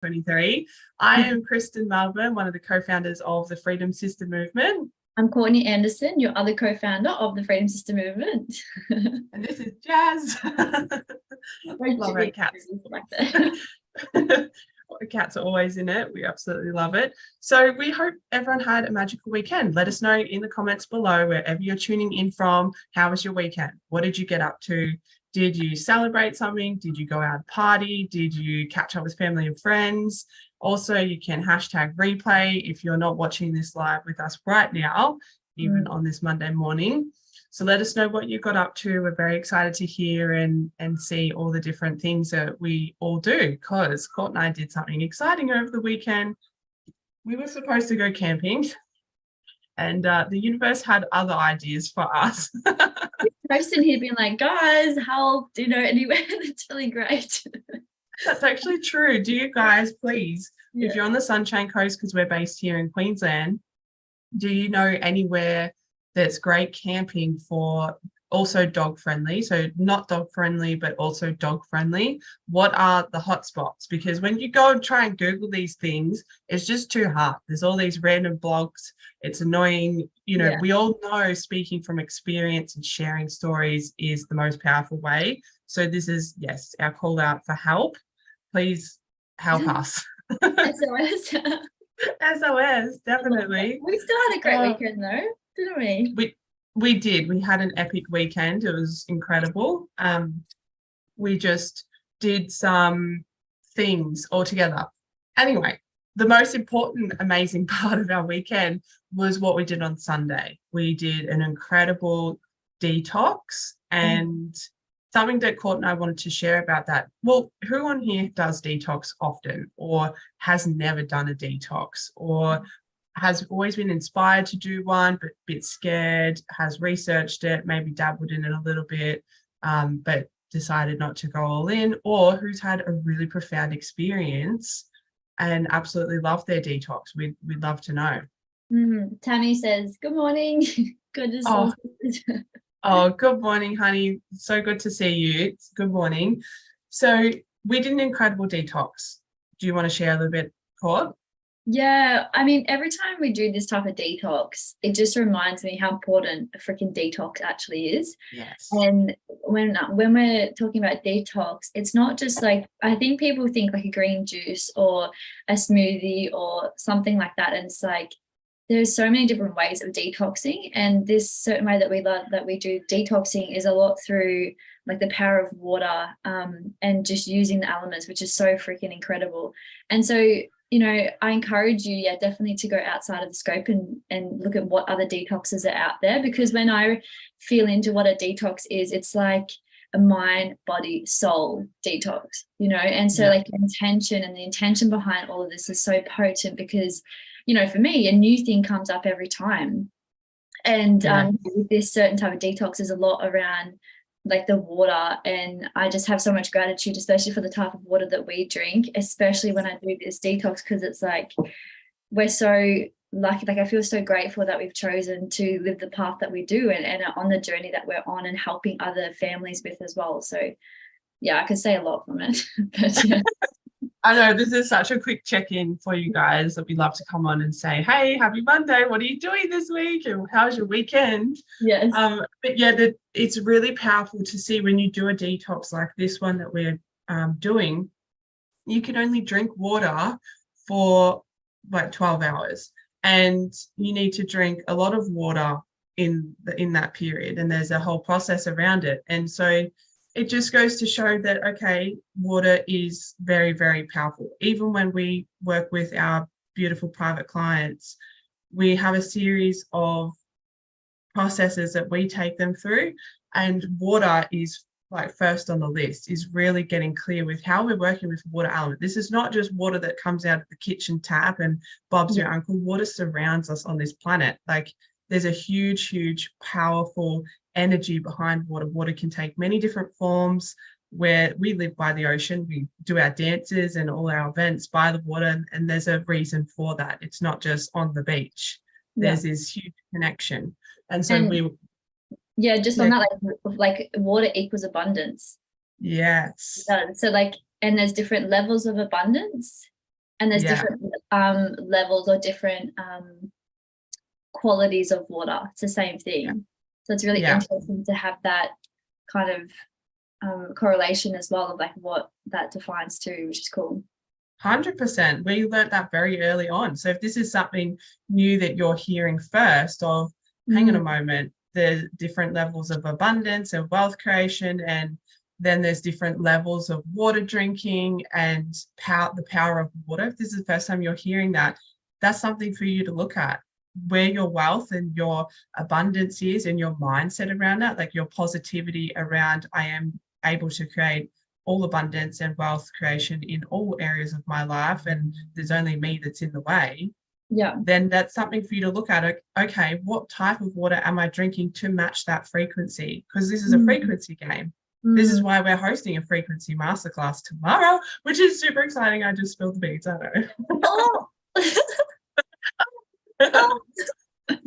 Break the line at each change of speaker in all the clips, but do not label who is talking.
23. I am Kristen Melbourne, one of the co-founders of the Freedom Sister Movement.
I'm Courtney Anderson, your other co-founder of the Freedom Sister Movement.
And this is Jazz. Love our cats.
Like that.
Cats are always in it. We absolutely love it. So we hope everyone had a magical weekend. Let us know in the comments below, wherever you're tuning in from, how was your weekend? What did you get up to? Did you celebrate something? Did you go out and party? Did you catch up with family and friends? Also, you can hashtag replay if you're not watching this live with us right now, even on this Monday morning. So let us know what you got up to. We're very excited to hear and see all the different things that we all do, because Court and I did something exciting over the weekend. We were supposed to go camping, and the universe had other ideas for us.
Posting here being like, guys, help, anywhere. That's really great.
That's actually true. Do you guys, please, if you're on the Sunshine Coast, because we're based here in Queensland, do you know anywhere that's great camping for also dog friendly? So not dog friendly, but also dog friendly. What are the hot spots? Because when you go and try and Google these things, it's just too hard. There's all these random blogs. It's annoying. We all know speaking from experience and sharing stories is the most powerful way. So this is, yes, our call out for help. Please help us.
SOS.
SOS, definitely.
We still had a great weekend though, didn't we?
We did. We had an epic weekend. It was incredible. We just did some things all together. Anyway, the most important, amazing part of our weekend was what we did on Sunday. We did an incredible detox, and something that Court and I wanted to share about that. Well, who on here does detox often, or has never done a detox, or has always been inspired to do one, but a bit scared, has researched it, maybe dabbled in it a little bit, but decided not to go all in, or who's had a really profound experience and absolutely love their detox? We'd love to know.
Tammy says, good morning. Good to see you.
Oh, good morning, honey. So good to see you. It's good morning. So we did an incredible detox. Do you want to share a little bit, Court?
Yeah, I mean, every time we do this type of detox, it just reminds me how important a freaking detox actually is.
Yes.
And when we're talking about detox, it's not just like, I think people think like a green juice or a smoothie or something like that. And it's like, there's so many different ways of detoxing, and this certain way that we do detoxing is a lot through like the power of water, and just using the elements, which is so freaking incredible. And so, I encourage you, definitely to go outside of the scope and look at what other detoxes are out there, because when I feel into what a detox is, it's like a mind, body, soul detox, and so like the intention behind all of this is so potent, because for me, a new thing comes up every time. And with this certain type of detox is a lot around like the water, and I just have so much gratitude, especially for the type of water that we drink, especially when I do this detox, because it's like we're so lucky. Like I feel so grateful that we've chosen to live the path that we do, and are on the journey that we're on, and helping other families with as well. So I could say a lot from it. But
I know this is such a quick check-in for you guys that we love to come on and say, hey, happy Monday. What are you doing this week? And how's your weekend?
Yes.
But it's really powerful to see when you do a detox like this one that we're doing. You can only drink water for like 12 hours, and you need to drink a lot of water in that period. And there's a whole process around it. And so it just goes to show that, okay, water is very, very powerful. Even when we work with our beautiful private clients, we have a series of processes that we take them through, and water is like first on the list, is really getting clear with how we're working with water element. This is not just water that comes out of the kitchen tap and Bob's your uncle. Water surrounds us on this planet. Like there's a huge, huge, powerful energy behind water. Water can take many different forms. Where we live by the ocean, we do our dances and all our events by the water, and there's a reason for that. It's not just on the beach. There's this huge connection. And so
just on that, like water equals abundance.
Yes.
So like, and there's different levels of abundance. And there's
Yeah.
different levels or different qualities of water. It's the same thing. So it's really
Yeah.
interesting to have that kind of correlation as well of like what that defines too, which is cool.
100%. We learnt that very early on. So if this is something new that you're hearing first of, hang on a moment, there's different levels of abundance and wealth creation, and then there's different levels of water drinking and the power of water. If this is the first time you're hearing that, that's something for you to look at, where your wealth and your abundance is and your mindset around that, like your positivity around, I am able to create all abundance and wealth creation in all areas of my life, and there's only me that's in the way.
Yeah.
Then that's something for you to look at. Okay, what type of water am I drinking to match that frequency? Because this is a frequency game. This is why we're hosting a frequency masterclass tomorrow, which is super exciting. I just spilled the beans. I know.
Oh. Oh. That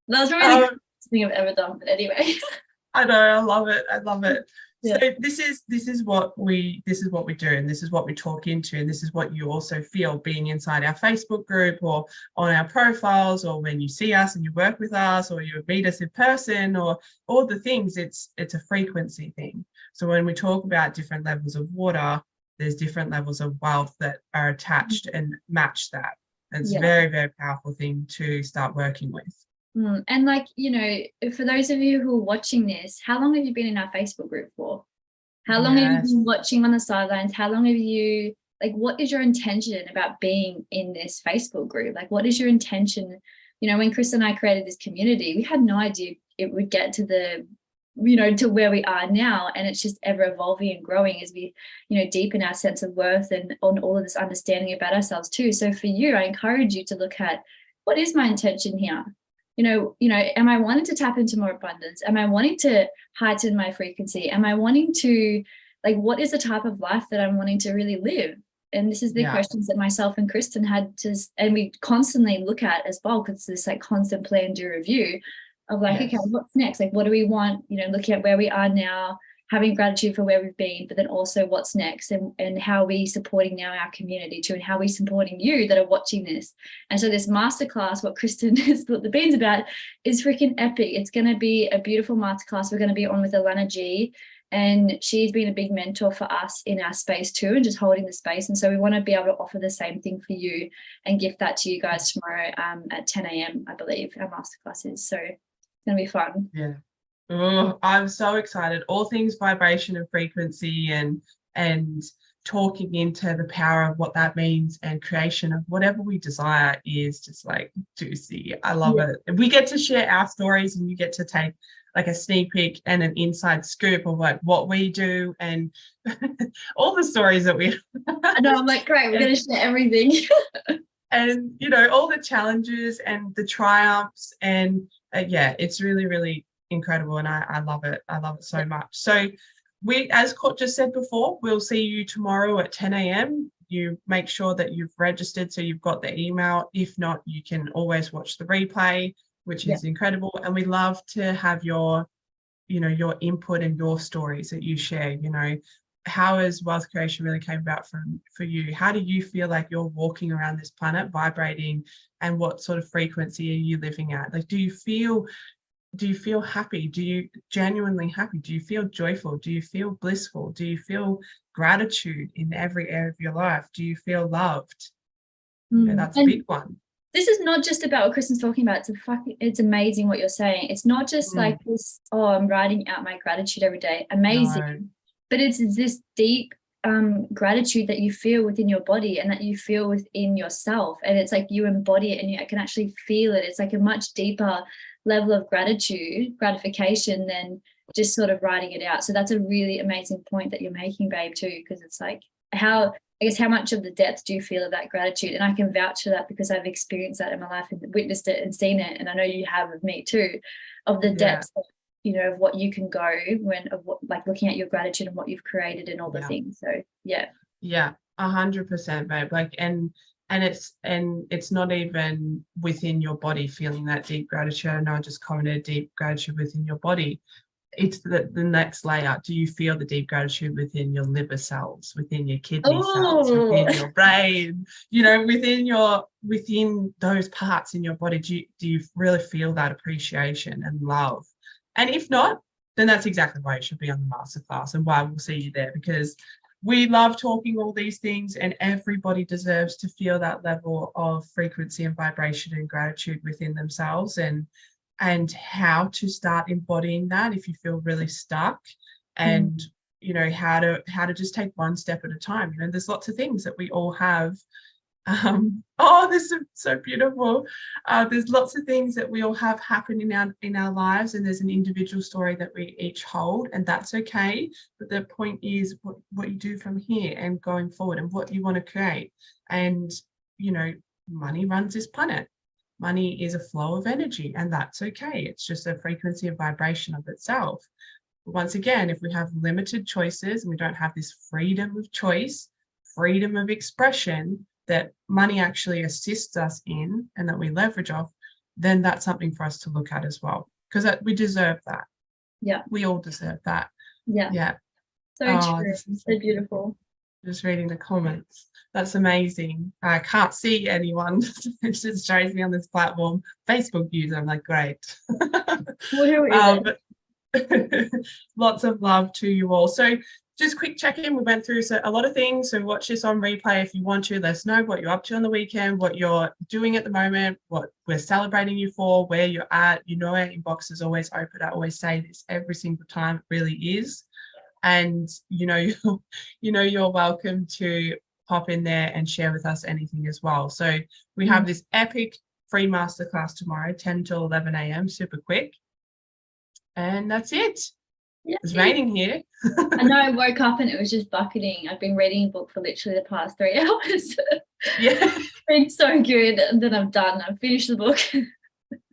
was really the coolest thing I've ever done. But anyway.
I know, I love it. I love it.
Yeah.
So this is what we do, and this is what we talk into, and this is what you also feel being inside our Facebook group or on our profiles, or when you see us and you work with us, or you meet us in person, or all the things. It's a frequency thing. So when we talk about different levels of water, there's different levels of wealth that are attached and match that. And it's a very, very powerful thing to start working with.
And like, you know, for those of you who are watching this, how long have you been in our Facebook group for? How long have you been watching on the sidelines? How long have you, like, what is your intention about being in this Facebook group? Like, what is your intention? You know, when Chris and I created this community, we had no idea it would get to the, you know, to where we are now. And it's just ever evolving and growing as we, you know, deepen our sense of worth and on all of this understanding about ourselves too. So for you, I encourage you to look at, what is my intention here? You know, am I wanting to tap into more abundance? Am I wanting to heighten my frequency? Am I wanting to, like, what is the type of life that I'm wanting to really live? And this is the questions that myself and Kristen had to, and we constantly look at as well, because it's this like constant plan, do, review of like, okay, what's next? Like, what do we want? You know, looking at where we are now, having gratitude for where we've been, but then also what's next, and how are we supporting now our community too, and how are we supporting you that are watching this. And so this masterclass, what Kristen has put the beans about, is freaking epic. It's going to be a beautiful masterclass. We're going to be on with Alana G, and she's been a big mentor for us in our space too, and just holding the space. And so we want to be able to offer the same thing for you and gift that to you guys tomorrow at 10 a.m, I believe our masterclass is. So it's going to be fun.
Yeah. Oh, I'm so excited. All things vibration and frequency, and talking into the power of what that means, and creation of whatever we desire is just like juicy. I love it. We get to share our stories, and you get to take like a sneak peek and an inside scoop of like what we do and all the stories that we
I know, I'm like, great, we're going to share everything.
And, you know, all the challenges and the triumphs, and it's really, really incredible, and I love it. I love it so much. So we, as Court just said before, we'll see you tomorrow at 10 a.m. You make sure that you've registered so you've got the email. If not, you can always watch the replay, which is incredible. And we love to have your, you know, your input and your stories that you share. You know, how has wealth creation really came about for you? How do you feel like you're walking around this planet vibrating, and what sort of frequency are you living at? Like, do you feel happy? Do you genuinely happy? Do you feel joyful? Do you feel blissful? Do you feel gratitude in every area of your life? Do you feel loved? Yeah, that's a big one.
This is not just about what Kristen's talking about. It's amazing what you're saying. It's not just like this, oh, I'm writing out my gratitude every day. Amazing. No. But it's this deep gratitude that you feel within your body and that you feel within yourself. And it's like you embody it and you can actually feel it. It's like a much deeper level of gratification than just sort of writing it out. So that's a really amazing point that you're making, babe, too, because it's like how much of the depth do you feel of that gratitude? And I can vouch for that because I've experienced that in my life and witnessed it and seen it. And I know you have with me too, of the depth of, you know, of what you can go like looking at your gratitude and what you've created and all the things. So yeah.
100%, babe. Like, and it's not even within your body feeling that deep gratitude. I know I just commented deep gratitude within your body. it's the next layer. Do you feel the deep gratitude within your liver cells, within your kidney cells, within your brain, within those parts in your body? Do you really feel that appreciation and love? And if not, then that's exactly why you should be on the masterclass and why we'll see you there, because we love talking all these things, and everybody deserves to feel that level of frequency and vibration and gratitude within themselves, and how to start embodying that if you feel really stuck, and how to just take one step at a time. There's lots of things that we all have. This is so beautiful. There's lots of things that we all have happen in our lives, and there's an individual story that we each hold, and that's okay. But the point is what you do from here and going forward, and what you want to create. And money runs this planet. Money is a flow of energy, and that's okay. It's just a frequency and vibration of itself. But once again, if we have limited choices and we don't have this freedom of choice, freedom of expression that money actually assists us in and that we leverage off, then that's something for us to look at as well, because we deserve that.
Yeah.
We all deserve that.
Yeah.
Yeah.
So true. So beautiful.
Just reading the comments. That's amazing. I can't see anyone. It just shows me on this platform. Facebook user. I'm like, great. But lots of love to you all. So just quick check-in. We went through a lot of things. So watch this on replay if you want to. Let us know what you're up to on the weekend, what you're doing at the moment, what we're celebrating you for, where you're at. Our inbox is always open. I always say this every single time. It really is. And you're welcome to pop in there and share with us anything as well. So we have this epic free masterclass tomorrow, 10 to 11 a.m, super quick. And that's it. Yeah. It's raining here.
I know, I woke up and it was just bucketing. I've been reading a book for literally the past 3 hours.
Yeah.
It's been so good. And then I'm done. I've finished the book.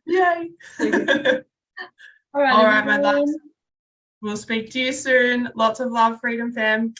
Yay.
All right,
my loves. We'll speak to you soon. Lots of love, Freedom Fam.